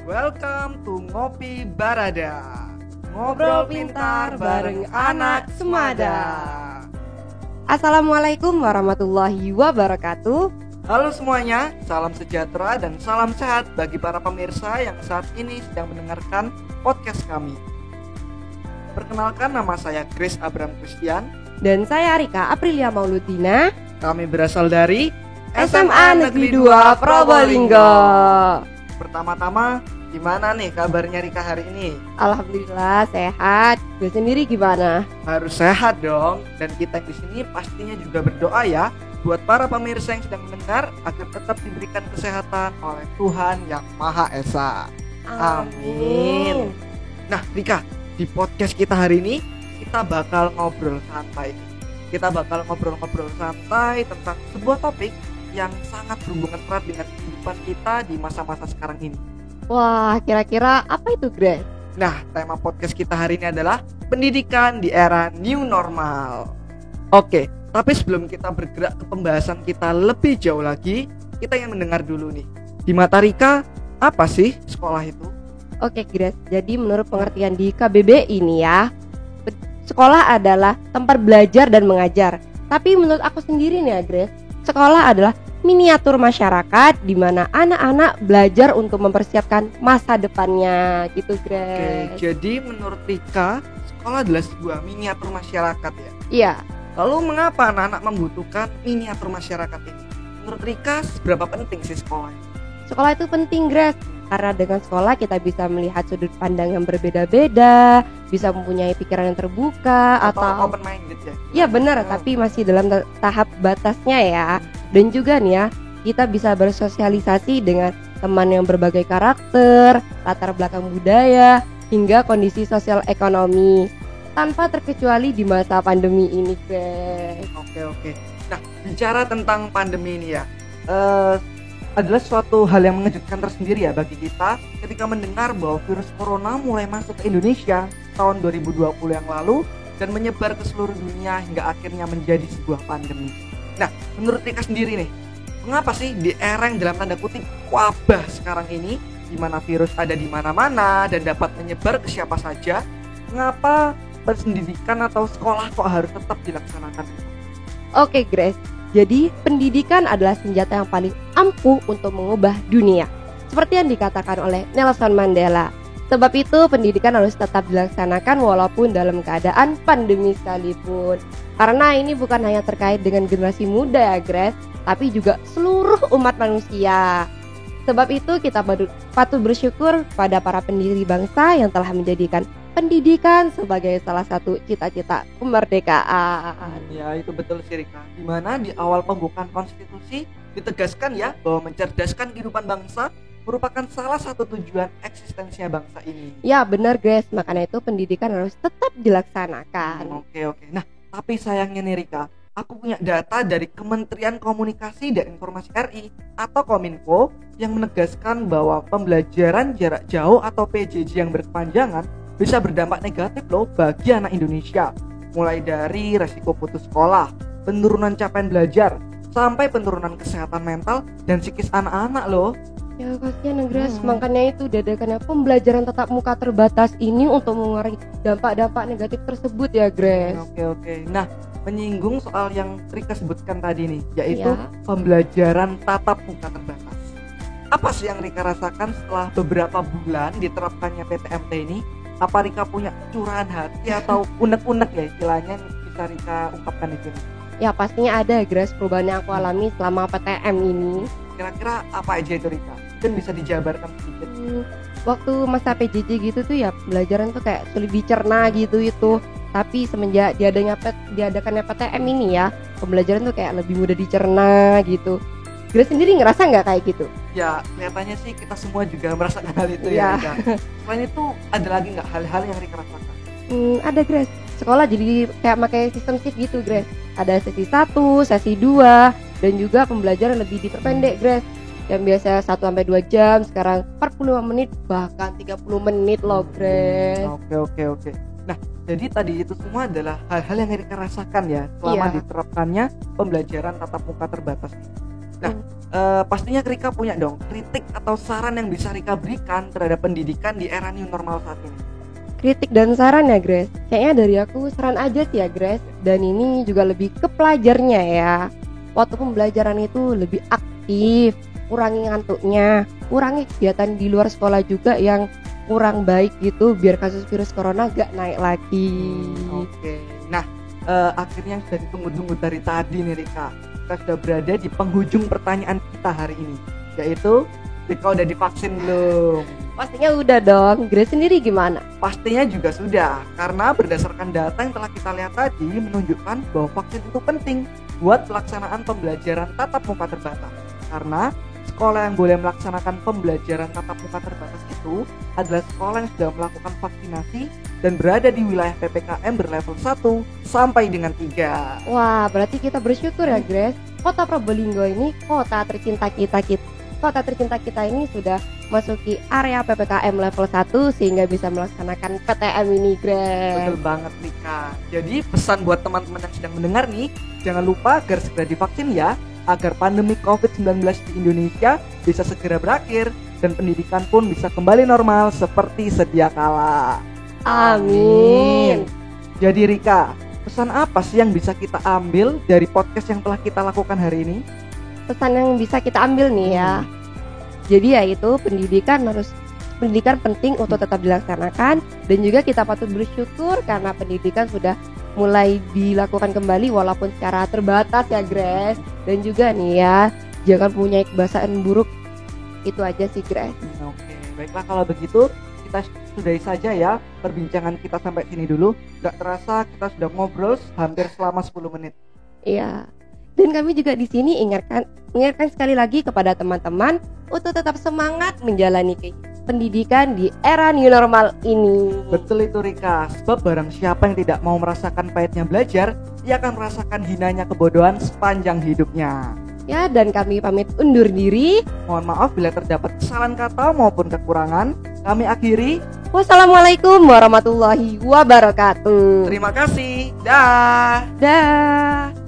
Welcome to Ngopi Barada. Ngobrol pintar bareng anak Semada. Assalamualaikum warahmatullahi wabarakatuh. Halo semuanya, salam sejahtera dan salam sehat bagi para pemirsa yang saat ini sedang mendengarkan podcast kami. Perkenalkan, nama saya Grace Abram Christian. Dan saya Rika Aprilia Mauludina. Kami berasal dari SMA Negeri 2 Probolinggo. Pertama-tama, gimana nih kabarnya Rika hari ini? Alhamdulillah sehat. Gue sendiri gimana? Harus sehat dong. Dan kita di sini pastinya juga berdoa ya buat para pemirsa yang sedang mendengar agar tetap diberikan kesehatan oleh Tuhan yang Maha Esa. Amin. Nah, Rika, di podcast kita hari ini kita bakal ngobrol santai. Kita bakal ngobrol-ngobrol santai tentang sebuah topik yang sangat berhubungan erat dengan kehidupan kita di masa-masa sekarang ini. Wah, kira-kira apa itu, Grace? Nah, tema podcast kita hari ini adalah pendidikan di era new normal. Oke, tapi sebelum kita bergerak ke pembahasan kita lebih jauh lagi, kita ingin mendengar dulu nih. Di mata Rika, apa sih sekolah itu? Oke, Grace. Jadi menurut pengertian di KBB ini ya, sekolah adalah tempat belajar dan mengajar. Tapi menurut aku sendiri nih ya, Grace, sekolah adalah miniatur masyarakat di mana anak-anak belajar untuk mempersiapkan masa depannya gitu, Grace. Oke, jadi menurut Rika, sekolah adalah sebuah miniatur masyarakat ya? Iya. Lalu mengapa anak-anak membutuhkan miniatur masyarakat ini? Menurut Rika, seberapa penting sih sekolah ini? Sekolah itu penting, Grace. Karena dengan sekolah kita bisa melihat sudut pandang yang berbeda-beda, bisa mempunyai pikiran yang terbuka atau open minded ya? Iya benar, tapi masih dalam tahap batasnya ya. Dan juga nih ya, kita bisa bersosialisasi dengan teman yang berbagai karakter, latar belakang budaya, hingga kondisi sosial ekonomi, tanpa terkecuali di masa pandemi ini, guys. Oke. Nah, bicara tentang pandemi ini ya, adalah suatu hal yang mengejutkan tersendiri ya bagi kita ketika mendengar bahwa virus corona mulai masuk ke Indonesia tahun 2020 yang lalu dan menyebar ke seluruh dunia hingga akhirnya menjadi sebuah pandemi. Nah, menurut Rika sendiri nih, mengapa sih di era yang dalam tanda kutip wabah sekarang ini, di mana virus ada di mana-mana dan dapat menyebar ke siapa saja, mengapa pendidikan atau sekolah kok harus tetap dilaksanakan? Oke, Grace. Jadi, pendidikan adalah senjata yang paling ampuh untuk mengubah dunia. Seperti yang dikatakan oleh Nelson Mandela. Sebab itu, pendidikan harus tetap dilaksanakan walaupun dalam keadaan pandemi sekalipun. Karena ini bukan hanya terkait dengan generasi muda ya, Grace, tapi juga seluruh umat manusia. Sebab itu, kita patut bersyukur pada para pendiri bangsa yang telah menjadikan pendidikan sebagai salah satu cita-cita kemerdekaan. Ya, itu betul sih, Rika. Dimana di awal pembukaan konstitusi ditegaskan ya bahwa mencerdaskan kehidupan bangsa merupakan salah satu tujuan eksistensinya bangsa ini. Ya benar, Grace, makanya itu pendidikan harus tetap dilaksanakan. Oke. Nah, tapi sayangnya nih, Rika, aku punya data dari Kementerian Komunikasi dan Informasi RI atau Kominfo yang menegaskan bahwa pembelajaran jarak jauh atau PJJ yang berkepanjangan bisa berdampak negatif loh bagi anak Indonesia. Mulai dari resiko putus sekolah, penurunan capaian belajar, sampai penurunan kesehatan mental dan psikis anak-anak loh. Ya kasihan, Grace, makanya itu diadakannya pembelajaran tatap muka terbatas ini untuk mengurangi dampak-dampak negatif tersebut ya, Grace. Oke. Nah, menyinggung soal yang Rika sebutkan tadi nih, yaitu pembelajaran tatap muka terbatas. Apa sih yang Rika rasakan setelah beberapa bulan diterapkannya PTMT ini? Apa Rika punya curahan hati atau unek-unek ya istilahnya bisa Rika ungkapkan di sini? Ya pastinya ada, Grace, perubahan yang aku alami selama PTM ini. Kira-kira apa aja itu, Rika? Mungkin bisa dijabarkan sedikit. Waktu masa PJJ gitu tuh ya pelajaran tuh kayak sulit dicerna gitu itu. Tapi semenjak diadakannya PTM ini ya, pembelajaran tuh kayak lebih mudah dicerna gitu. Grace sendiri ngerasa nggak kayak gitu? Ya, kelihatannya sih kita semua juga merasakan hal itu ya, Rika. Selain itu, ada lagi nggak hal-hal yang Rika rasakan? Ada, Grace. Sekolah jadi kayak pakai sistem shift gitu, Grace. Ada sesi 1, sesi 2, dan juga pembelajaran lebih diperpendek, Grace. Yang biasanya 1-2 jam, sekarang 45 menit, bahkan 30 menit loh, Grace. Oke. Nah, jadi tadi itu semua adalah hal-hal yang Rika rasakan ya selama diterapkannya pembelajaran tatap muka terbatas. Nah, Pastinya Rika punya dong kritik atau saran yang bisa Rika berikan terhadap pendidikan di era new normal saat ini. Kritik dan saran ya Grace. Kayaknya dari aku saran aja sih ya Grace. Dan ini juga lebih ke pelajarnya ya. Waktu pembelajaran itu lebih aktif, kurangi ngantuknya, kurangi kegiatan di luar sekolah juga yang kurang baik gitu, biar kasus virus corona gak naik lagi. Oke. Nah, akhirnya yang sudah ditunggu-tunggu dari tadi nih Rika, kita sudah berada di penghujung pertanyaan kita hari ini, yaitu Rika udah divaksin belum? Pastinya udah dong. Grace sendiri gimana? Pastinya juga sudah, karena berdasarkan data yang telah kita lihat tadi menunjukkan bahwa vaksin itu penting buat pelaksanaan pembelajaran tatap muka terbatas. Karena sekolah yang boleh melaksanakan pembelajaran tatap muka terbatas itu adalah sekolah yang sudah melakukan vaksinasi dan berada di wilayah PPKM berlevel 1 sampai dengan 3. Wah, berarti kita bersyukur ya Grace. Kota Probolinggo ini kota tercinta kita ini sudah masuki area PPKM level 1 sehingga bisa melaksanakan PTM ini, Grace. Betul banget Rika. Jadi pesan buat teman-teman yang sedang mendengar nih, jangan lupa agar segera divaksin ya, agar pandemi COVID-19 di Indonesia bisa segera berakhir dan pendidikan pun bisa kembali normal seperti sedia kala. Amin. Jadi Rika, pesan apa sih yang bisa kita ambil dari podcast yang telah kita lakukan hari ini? Pesan yang bisa kita ambil nih ya. Jadi yaitu pendidikan penting untuk tetap dilaksanakan, dan juga kita patut bersyukur karena pendidikan sudah mulai dilakukan kembali walaupun secara terbatas ya Grace. Dan juga nih ya, jangan punya kebiasaan buruk. Itu aja sih Grace. Oke, baiklah kalau begitu kita sudahi saja ya perbincangan kita sampai sini dulu. Gak terasa kita sudah ngobrol hampir selama 10 menit. Iya. Dan kami juga di sini ingatkan sekali lagi kepada teman-teman untuk tetap semangat menjalani pendidikan di era new normal ini. Betul itu Rika, sebab barang siapa yang tidak mau merasakan pahitnya belajar, ia akan merasakan hinanya kebodohan sepanjang hidupnya. Ya, dan kami pamit undur diri. Mohon maaf bila terdapat kesalahan kata maupun kekurangan. Kami akhiri. Wassalamualaikum warahmatullahi wabarakatuh. Terima kasih. Dah. Dah.